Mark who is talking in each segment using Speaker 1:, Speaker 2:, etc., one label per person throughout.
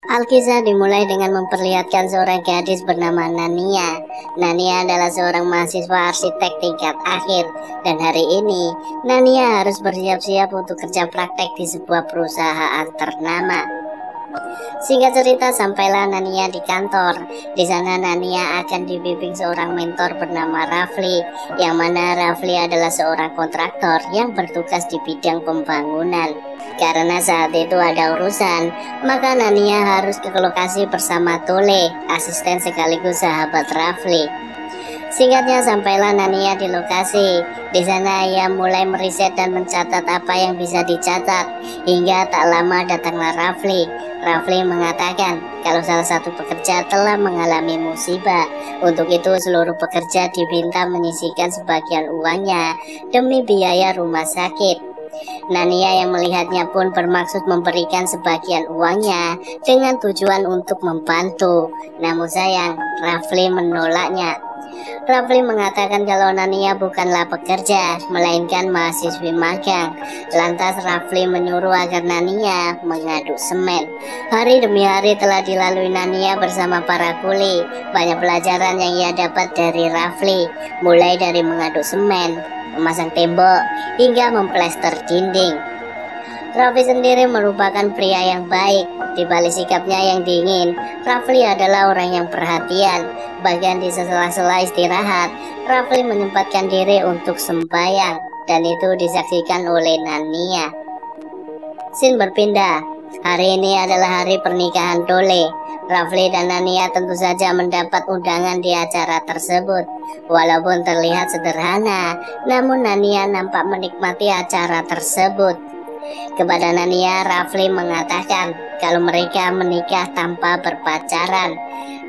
Speaker 1: Alkisah dimulai dengan memperlihatkan seorang gadis bernama Nania. Nania adalah seorang mahasiswa arsitek tingkat akhir, dan hari ini Nania harus bersiap-siap untuk kerja praktek di sebuah perusahaan ternama. Singkat cerita, sampailah Nania di kantor. Di sana Nania akan dibimbing seorang mentor bernama Rafli, yang mana Rafli adalah seorang kontraktor yang bertugas di bidang pembangunan. Karena saat itu ada urusan, maka Nania harus ke lokasi bersama Tole, asisten sekaligus sahabat Rafli. Singkatnya, sampailah Nania di lokasi. Di sana ia mulai meriset dan mencatat apa yang bisa dicatat. Hingga tak lama datanglah Rafli. Rafli mengatakan kalau salah satu pekerja telah mengalami musibah. Untuk itu seluruh pekerja diminta menyisihkan sebagian uangnya demi biaya rumah sakit. Nania yang melihatnya pun bermaksud memberikan sebagian uangnya dengan tujuan untuk membantu. Namun sayang, Rafli menolaknya. Rafli mengatakan kalau Nania bukanlah pekerja, melainkan mahasiswi magang. Lantas Rafli menyuruh agar Nania mengaduk semen. Hari demi hari telah dilalui Nania bersama para kuli. Banyak pelajaran yang ia dapat dari Rafli, mulai dari mengaduk semen, memasang tembok, hingga memplester dinding. Rafli sendiri merupakan pria yang baik. Di balik sikapnya yang dingin, Rafli adalah orang yang perhatian. Bahkan di sela-sela istirahat, Rafli menyempatkan diri untuk sembahyang, dan itu disaksikan oleh Nania. Scene berpindah. Hari ini adalah hari pernikahan Tole. Rafli dan Nania tentu saja mendapat undangan di acara tersebut. Walaupun terlihat sederhana, namun Nania nampak menikmati acara tersebut. Kepada Nania, Rafli mengatakan kalau mereka menikah tanpa berpacaran.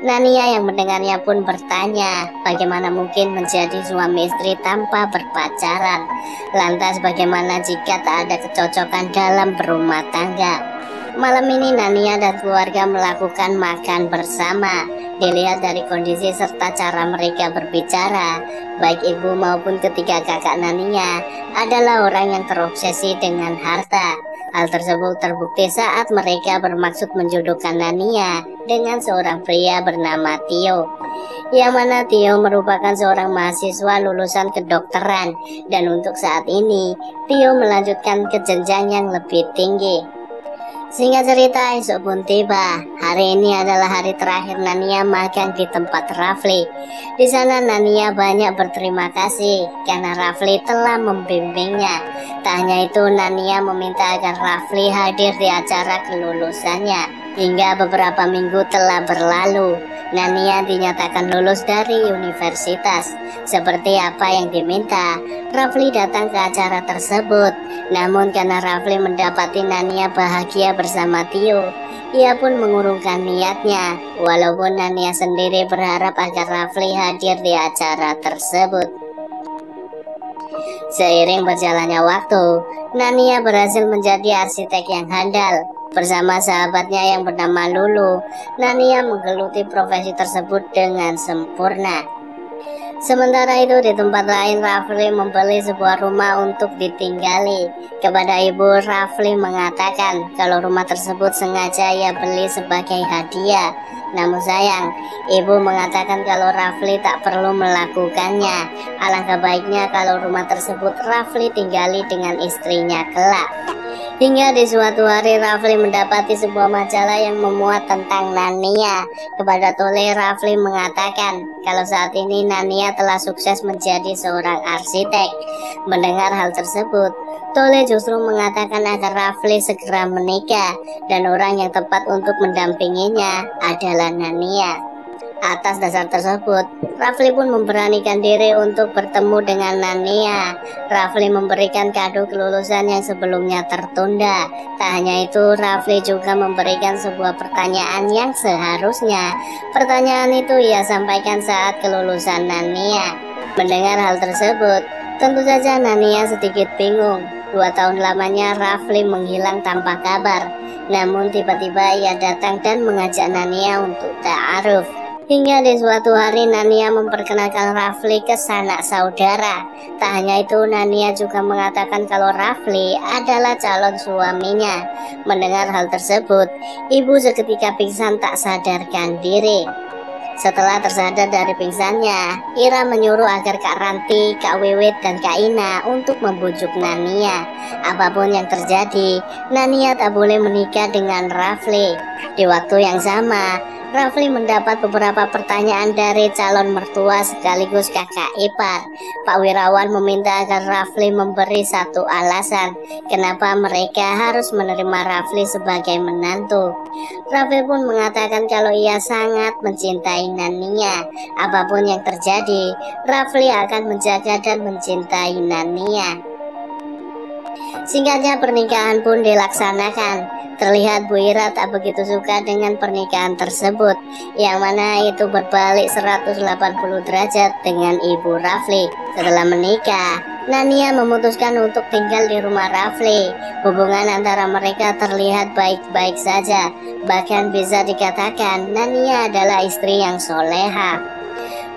Speaker 1: Nania yang mendengarnya pun bertanya, bagaimana mungkin menjadi suami istri tanpa berpacaran? Lantas bagaimana jika tak ada kecocokan dalam berumah tangga? Malam ini Nania dan keluarga melakukan makan bersama. Dilihat dari kondisi serta cara mereka berbicara, baik ibu maupun ketiga kakak Nania adalah orang yang terobsesi dengan harta. Hal tersebut terbukti saat mereka bermaksud menjodohkan Nania dengan seorang pria bernama Tio. Yang mana Tio merupakan seorang mahasiswa lulusan kedokteran, dan untuk saat ini Tio melanjutkan ke jenjang yang lebih tinggi. Singkat cerita, esok pun tiba. Hari ini adalah hari terakhir Nania magang di tempat Rafli. Di sana Nania banyak berterima kasih karena Rafli telah membimbingnya. Tak hanya itu, Nania meminta agar Rafli hadir di acara kelulusannya. Hingga beberapa minggu telah berlalu, Nania dinyatakan lulus dari universitas. Seperti apa yang diminta, Rafli datang ke acara tersebut. Namun karena Rafli mendapati Nania bahagia bersama Tio, ia pun mengurungkan niatnya. Walaupun Nania sendiri berharap agar Rafli hadir di acara tersebut. Seiring berjalannya waktu, Nania berhasil menjadi arsitek yang handal. Bersama sahabatnya yang bernama Lulu, Nania menggeluti profesi tersebut dengan sempurna. Sementara itu di tempat lain, Rafli membeli sebuah rumah untuk ditinggali. Kepada ibu, Rafli mengatakan kalau rumah tersebut sengaja ia beli sebagai hadiah. Namun sayang, ibu mengatakan kalau Rafli tak perlu melakukannya. Alangkah baiknya kalau rumah tersebut Rafli tinggali dengan istrinya kelak. Hingga di suatu hari Rafli mendapati sebuah majalah yang memuat tentang Nania. Kepada Tole, Rafli mengatakan kalau saat ini Nania telah sukses menjadi seorang arsitek. Mendengar hal tersebut, Tole justru mengatakan agar Rafli segera menikah, dan orang yang tepat untuk mendampinginya adalah Nania. Atas dasar tersebut, Rafli pun memberanikan diri untuk bertemu dengan Nania. Rafli memberikan kado kelulusan yang sebelumnya tertunda. Tak hanya itu, Rafli juga memberikan sebuah pertanyaan yang seharusnya pertanyaan itu ia sampaikan saat kelulusan Nania. Mendengar hal tersebut, tentu saja Nania sedikit bingung. 2 tahun lamanya Rafli menghilang tanpa kabar. Namun tiba-tiba ia datang dan mengajak Nania untuk ta'aruf. Hingga di suatu hari Nania memperkenalkan Rafli ke sanak saudara. Tak hanya itu, Nania juga mengatakan kalau Rafli adalah calon suaminya. Mendengar hal tersebut, ibu seketika pingsan tak sadarkan diri. Setelah tersadar dari pingsannya, Ira menyuruh agar Kak Ranti, Kak Wiwit, dan Kak Ina untuk membujuk Nania. Apapun yang terjadi, Nania tak boleh menikah dengan Rafli. Di waktu yang sama, Rafli mendapat beberapa pertanyaan dari calon mertua sekaligus kakak ipar. Pak Wirawan meminta agar Rafli memberi satu alasan kenapa mereka harus menerima Rafli sebagai menantu. Rafli pun mengatakan kalau ia sangat mencintai Nania. Apapun yang terjadi, Rafli akan menjaga dan mencintai Nania. Singkatnya, pernikahan pun dilaksanakan. Terlihat Bu Ira tak begitu suka dengan pernikahan tersebut, yang mana itu berbalik 180 derajat dengan Ibu Rafli. Setelah menikah, Nania memutuskan untuk tinggal di rumah Rafli. Hubungan antara mereka terlihat baik-baik saja. Bahkan bisa dikatakan Nania adalah istri yang soleha.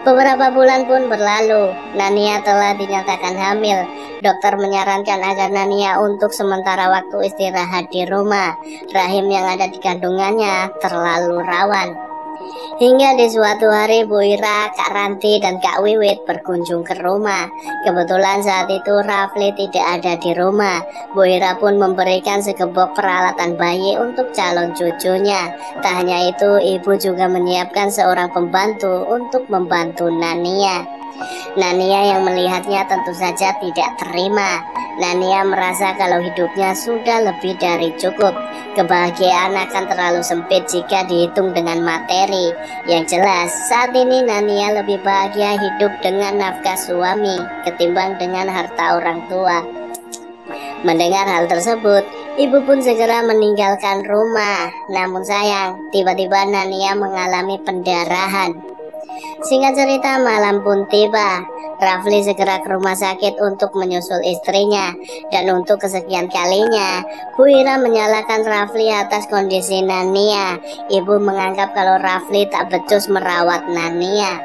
Speaker 1: Beberapa bulan pun berlalu, Nania telah dinyatakan hamil. Dokter menyarankan agar Nania untuk sementara waktu istirahat di rumah. Rahim yang ada di kandungannya terlalu rawan. Hingga di suatu hari Bu Ira, Kak Ranti, dan Kak Wiwit berkunjung ke rumah. Kebetulan saat itu Rafli tidak ada di rumah. Bu Ira pun memberikan segebok peralatan bayi untuk calon cucunya. Tak hanya itu, ibu juga menyiapkan seorang pembantu untuk membantu Nania. Nania yang melihatnya tentu saja tidak terima. Nania merasa kalau hidupnya sudah lebih dari cukup. Kebahagiaan akan terlalu sempit jika dihitung dengan materi. Yang jelas, saat ini Nania lebih bahagia hidup dengan nafkah suami ketimbang dengan harta orang tua. Mendengar hal tersebut, ibu pun segera meninggalkan rumah. Namun sayang, tiba-tiba Nania mengalami pendarahan. Singkat cerita, malam pun tiba. Rafli segera ke rumah sakit untuk menyusul istrinya. Dan untuk kesekian kalinya, Bu Ira menyalahkan Rafli atas kondisi Nania. Ibu menganggap kalau Rafli tak becus merawat Nania.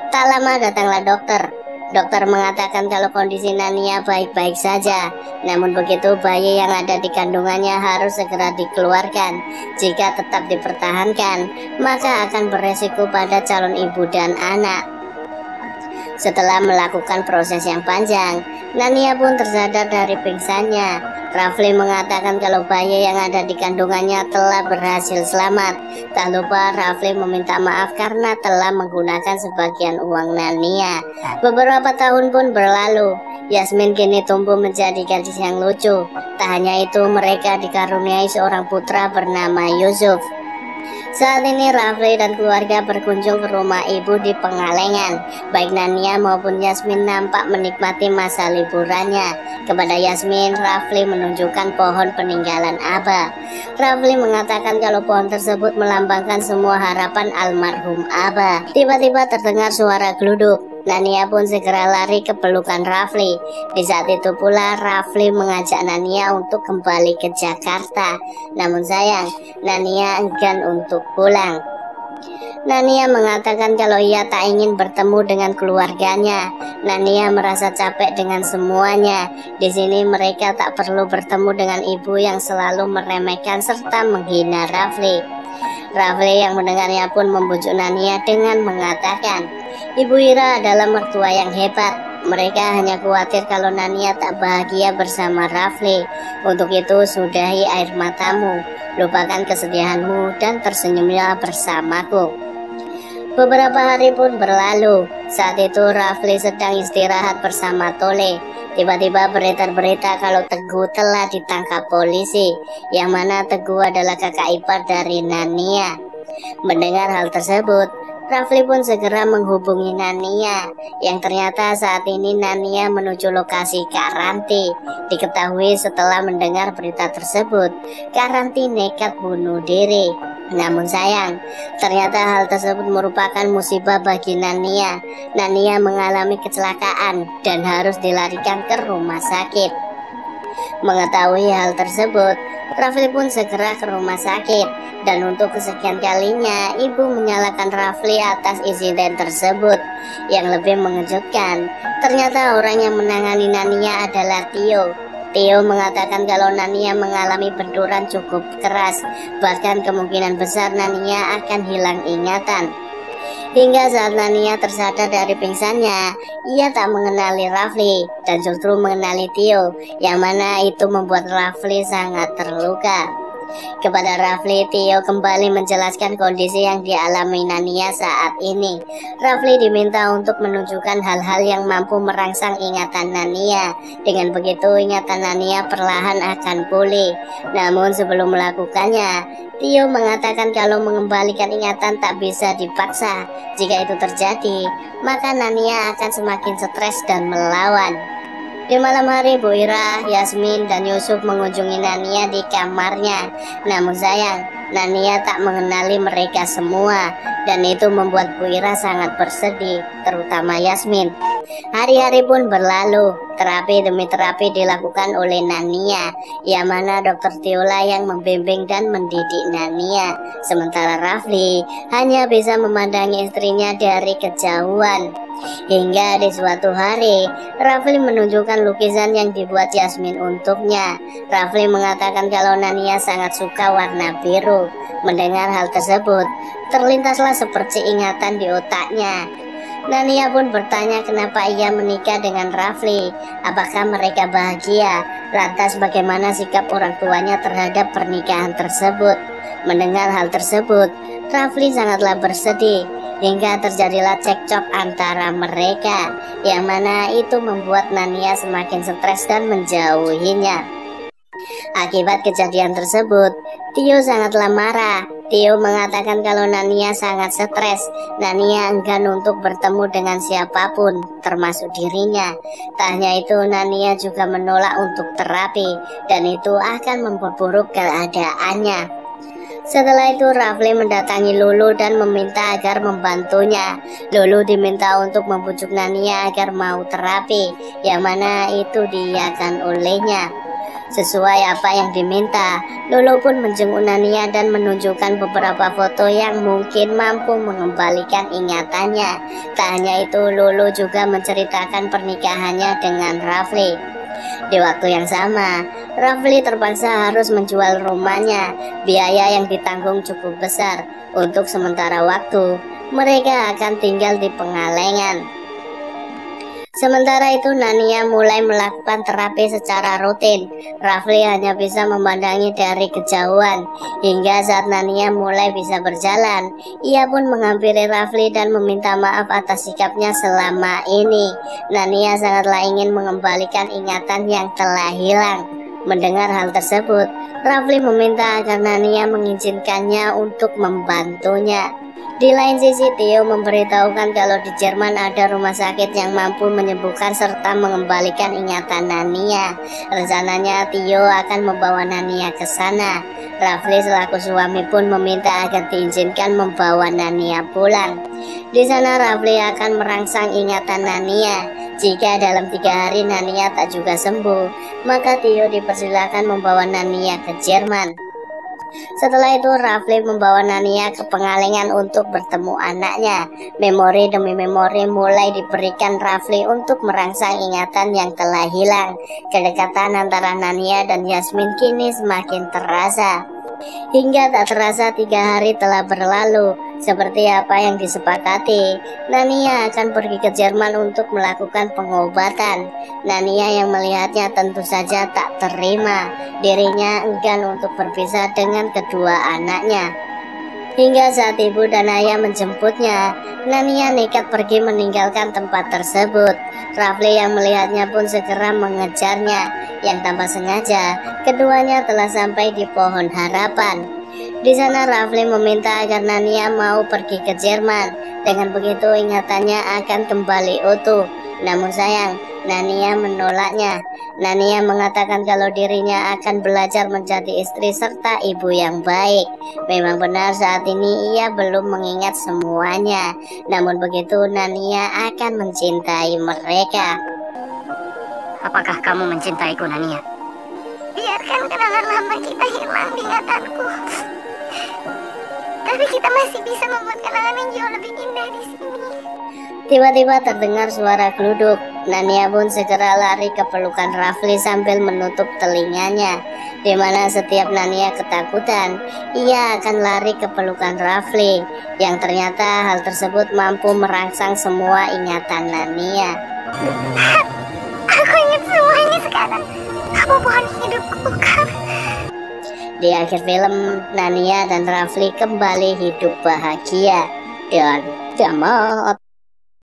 Speaker 1: Tak lama datanglah dokter. Dokter mengatakan kalau kondisi Nania baik-baik saja. Namun begitu, bayi yang ada di kandungannya harus segera dikeluarkan. Jika tetap dipertahankan, maka akan beresiko pada calon ibu dan anak. Setelah melakukan proses yang panjang, Nania pun tersadar dari pingsannya. Rafli mengatakan kalau bayi yang ada di kandungannya telah berhasil selamat. Tak lupa Rafli meminta maaf karena telah menggunakan sebagian uang Nania. Beberapa tahun pun berlalu. Yasmin kini tumbuh menjadi gadis yang lucu. Tak hanya itu, mereka dikaruniai seorang putra bernama Yusuf. Saat ini Rafli dan keluarga berkunjung ke rumah ibu di Pengalengan. Baik Nania maupun Yasmin nampak menikmati masa liburannya. Kepada Yasmin, Rafli menunjukkan pohon peninggalan Abah. Rafli mengatakan kalau pohon tersebut melambangkan semua harapan almarhum Abah. Tiba-tiba terdengar suara geluduk. Nania pun segera lari ke pelukan Rafli. Di saat itu pula Rafli mengajak Nania untuk kembali ke Jakarta. Namun sayang, Nania enggan untuk pulang. Nania mengatakan kalau ia tak ingin bertemu dengan keluarganya. Nania merasa capek dengan semuanya. Di sini mereka tak perlu bertemu dengan ibu yang selalu meremehkan serta menghina Rafli. Rafli yang mendengarnya pun membujuk Nania dengan mengatakan, Ibu Ira adalah mertua yang hebat. Mereka hanya khawatir kalau Nania tak bahagia bersama Rafli. Untuk itu sudahi air matamu, lupakan kesedihanmu dan tersenyumlah bersamaku. Beberapa hari pun berlalu. Saat itu Rafli sedang istirahat bersama Tole. Tiba-tiba beredar-berita kalau Teguh telah ditangkap polisi, yang mana Teguh adalah kakak ipar dari Nania. Mendengar hal tersebut, Rafli pun segera menghubungi Nania, yang ternyata saat ini Nania menuju lokasi Kak Ranti. Diketahui setelah mendengar berita tersebut, Kak Ranti nekat bunuh diri. Namun sayang, ternyata hal tersebut merupakan musibah bagi Nania. Nania mengalami kecelakaan dan harus dilarikan ke rumah sakit. Mengetahui hal tersebut, Rafli pun segera ke rumah sakit. Dan untuk kesekian kalinya, ibu menyalahkan Rafli atas insiden tersebut. Yang lebih mengejutkan, ternyata orang yang menangani Nania adalah Tio. Tio mengatakan kalau Nania mengalami benturan cukup keras, bahkan kemungkinan besar Nania akan hilang ingatan. Hingga saat Nania tersadar dari pingsannya, ia tak mengenali Rafli dan justru mengenali Tio, yang mana itu membuat Rafli sangat terluka. Kepada Rafli, Tio kembali menjelaskan kondisi yang dialami Nania saat ini. Rafli diminta untuk menunjukkan hal-hal yang mampu merangsang ingatan Nania. Dengan begitu, ingatan Nania perlahan akan pulih. Namun sebelum melakukannya, Tio mengatakan kalau mengembalikan ingatan tak bisa dipaksa. Jika itu terjadi, maka Nania akan semakin stres dan melawan. Di malam hari, Bu Ira, Yasmin, dan Yusuf mengunjungi Nania di kamarnya. Namun sayang, Nania tak mengenali mereka semua, dan itu membuat Bu Ira sangat bersedih, terutama Yasmin. Hari-hari pun berlalu, terapi demi terapi dilakukan oleh Nania, yang mana Dokter Tiola yang membimbing dan mendidik Nania. Sementara Rafli hanya bisa memandangi istrinya dari kejauhan. Hingga di suatu hari, Rafli menunjukkan lukisan yang dibuat Yasmin untuknya. Rafli mengatakan kalau Nania sangat suka warna biru. Mendengar hal tersebut, terlintaslah seperti ingatan di otaknya. Nania pun bertanya kenapa ia menikah dengan Rafli. Apakah mereka bahagia? Lantas bagaimana sikap orang tuanya terhadap pernikahan tersebut? Mendengar hal tersebut, Rafli sangatlah bersedih. Hingga terjadilah cekcok antara mereka, yang mana itu membuat Nania semakin stres dan menjauhinya. Akibat kejadian tersebut, Tio sangatlah marah. Tio mengatakan kalau Nania sangat stres. Nania enggan untuk bertemu dengan siapapun, termasuk dirinya. Tak hanya itu, Nania juga menolak untuk terapi, dan itu akan memperburuk keadaannya. Setelah itu Rafli mendatangi Lulu dan meminta agar membantunya. Lulu diminta untuk membujuk Nania agar mau terapi, yang mana itu diiyakan olehnya. Sesuai apa yang diminta, Lulu pun menjenguk Nania dan menunjukkan beberapa foto yang mungkin mampu mengembalikan ingatannya. Tak hanya itu, Lulu juga menceritakan pernikahannya dengan Rafli. Di waktu yang sama, Rafli terpaksa harus menjual rumahnya. Biaya yang ditanggung cukup besar. Untuk sementara waktu, mereka akan tinggal di Pengalengan. Sementara itu, Nania mulai melakukan terapi secara rutin. Rafli hanya bisa memandangi dari kejauhan. Hingga saat Nania mulai bisa berjalan, ia pun menghampiri Rafli dan meminta maaf atas sikapnya selama ini. Nania sangatlah ingin mengembalikan ingatan yang telah hilang. Mendengar hal tersebut, Rafli meminta agar Nania mengizinkannya untuk membantunya. Di lain sisi, Tio memberitahukan kalau di Jerman ada rumah sakit yang mampu menyembuhkan serta mengembalikan ingatan Nania. Rencananya Tio akan membawa Nania ke sana. Rafli selaku suami pun meminta agar diizinkan membawa Nania pulang. Di sana Rafli akan merangsang ingatan Nania. Jika dalam 3 hari Nania tak juga sembuh, maka Tio dipersilakan membawa Nania ke Jerman. Setelah itu Rafli membawa Nania ke Pengalengan untuk bertemu anaknya. Memori demi memori mulai diberikan Rafli untuk merangsang ingatan yang telah hilang. Kedekatan antara Nania dan Yasmin kini semakin terasa. Hingga tak terasa 3 hari telah berlalu. Seperti apa yang disepakati, Nania akan pergi ke Jerman untuk melakukan pengobatan. Nania yang melihatnya tentu saja tak terima. Dirinya enggan untuk berpisah dengan kedua anaknya. Hingga saat ibu dan ayah menjemputnya, Nania nekat pergi meninggalkan tempat tersebut. Rafli yang melihatnya pun segera mengejarnya. Yang tanpa sengaja, keduanya telah sampai di Pohon Harapan. Di sana Rafli meminta agar Nania mau pergi ke Jerman. Dengan begitu ingatannya akan kembali utuh. Namun sayang, Nania menolaknya. Nania mengatakan kalau dirinya akan belajar menjadi istri serta ibu yang baik. Memang benar saat ini ia belum mengingat semuanya. Namun begitu Nania akan mencintai mereka.
Speaker 2: Apakah kamu mencintaiku, Nania?
Speaker 3: Biarkan kenangan lama kita hilang di ingatanku. Tapi kita masih bisa membuat kenangan yang jauh lebih indah di sini.
Speaker 1: Tiba-tiba terdengar suara geluduk. Nania pun segera lari ke pelukan Rafli sambil menutup telinganya. Di mana setiap Nania ketakutan, ia akan lari ke pelukan Rafli. Yang ternyata hal tersebut mampu merangsang semua ingatan Nania.
Speaker 3: Aku ingat semuanya sekarang. Kamu bukan hidupku, Kak.
Speaker 1: Di akhir film, Nania dan Rafli kembali hidup bahagia dan damai.